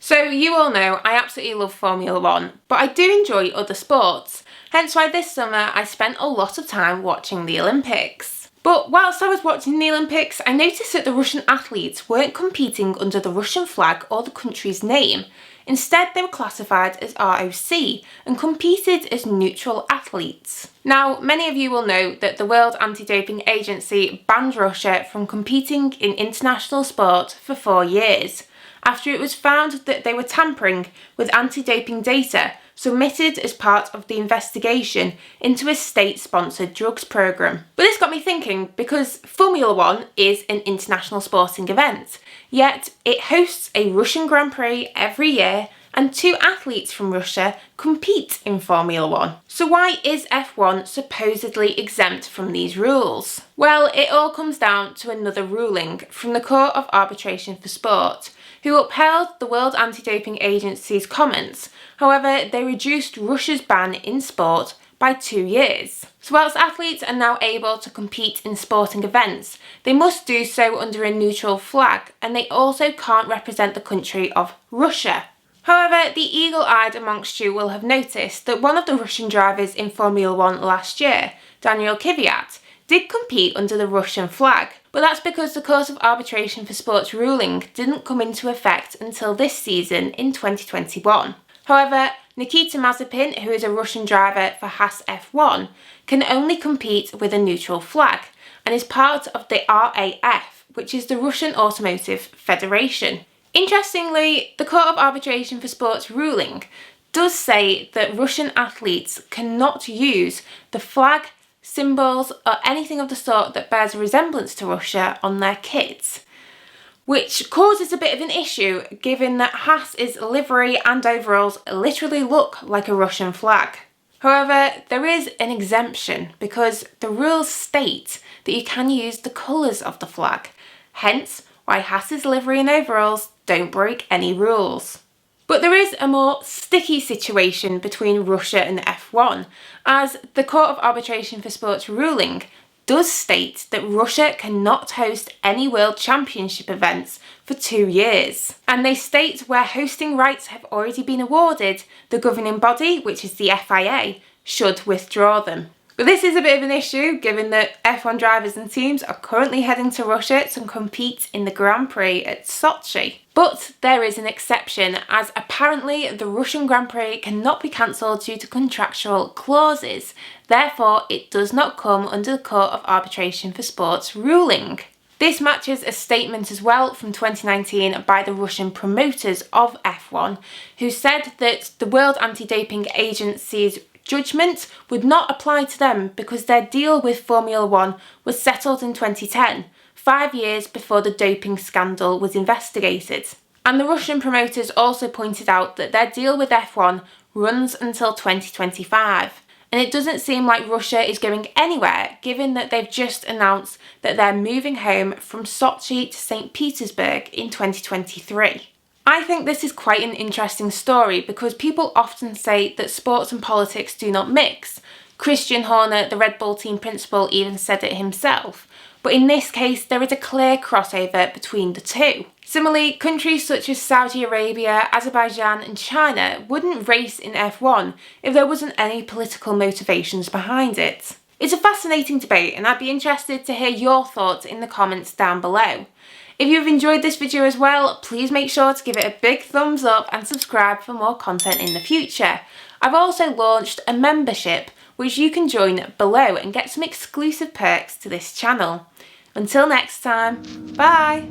So you all know I absolutely love Formula 1, but I do enjoy other sports, hence why this summer I spent a lot of time watching the Olympics. But whilst I was watching the Olympics, I noticed that the Russian athletes weren't competing under the Russian flag or the country's name. Instead, they were classified as ROC and competed as neutral athletes. Now, many of you will know that the World Anti-Doping Agency banned Russia from competing in international sport for 4 years, after it was found that they were tampering with anti-doping data submitted as part of the investigation into a state-sponsored drugs programme. But this got me thinking, because Formula 1 is an international sporting event, yet it hosts a Russian Grand Prix every year and 2 athletes from Russia compete in Formula 1. So why is F1 supposedly exempt from these rules? Well, it all comes down to another ruling from the Court of Arbitration for Sport, who upheld the World Anti-Doping Agency's comments. However, they reduced Russia's ban in sport by 2 years. So whilst athletes are now able to compete in sporting events, they must do so under a neutral flag, and they also can't represent the country of Russia. However, the eagle-eyed amongst you will have noticed that one of the Russian drivers in Formula 1 last year, Daniel Kvyat, did compete under the Russian flag, but that's because the Court of Arbitration for Sport's ruling didn't come into effect until this season in 2021. However, Nikita Mazepin, who is a Russian driver for Haas F1, can only compete with a neutral flag and is part of the RAF, which is the Russian Automotive Federation. Interestingly, the Court of Arbitration for Sport's ruling does say that Russian athletes cannot use the flag, symbols or anything of the sort that bears a resemblance to Russia on their kits, which causes a bit of an issue given that Haas's livery and overalls literally look like a Russian flag. However, there is an exemption because the rules state that you can use the colours of the flag, hence why Haas's livery and overalls don't break any rules. But there is a more sticky situation between Russia and F1, as the Court of Arbitration for Sport's ruling does state that Russia cannot host any World Championship events for 2 years. And they state where hosting rights have already been awarded, the governing body, which is the FIA, should withdraw them. But this is a bit of an issue given that F1 drivers and teams are currently heading to Russia to compete in the Grand Prix at Sochi. But there is an exception, as apparently the Russian Grand Prix cannot be cancelled due to contractual clauses. Therefore, it does not come under the Court of Arbitration for Sport's ruling. This matches a statement as well from 2019 by the Russian promoters of F1, who said that the World Anti-Doping Agency's judgment would not apply to them because their deal with Formula 1 was settled in 2010, 5 years before the doping scandal was investigated. And the Russian promoters also pointed out that their deal with F1 runs until 2025. And it doesn't seem like Russia is going anywhere, given that they've just announced that they're moving home from Sochi to St. Petersburg in 2023. I think this is quite an interesting story because people often say that sports and politics do not mix. Christian Horner, the Red Bull team principal, even said it himself. But in this case, there is a clear crossover between the two. Similarly, countries such as Saudi Arabia, Azerbaijan and China wouldn't race in F1 if there wasn't any political motivations behind it. It's a fascinating debate and I'd be interested to hear your thoughts in the comments down below. If you've enjoyed this video as well, please make sure to give it a big thumbs up and subscribe for more content in the future. I've also launched a membership which you can join below and get some exclusive perks to this channel. Until next time, bye!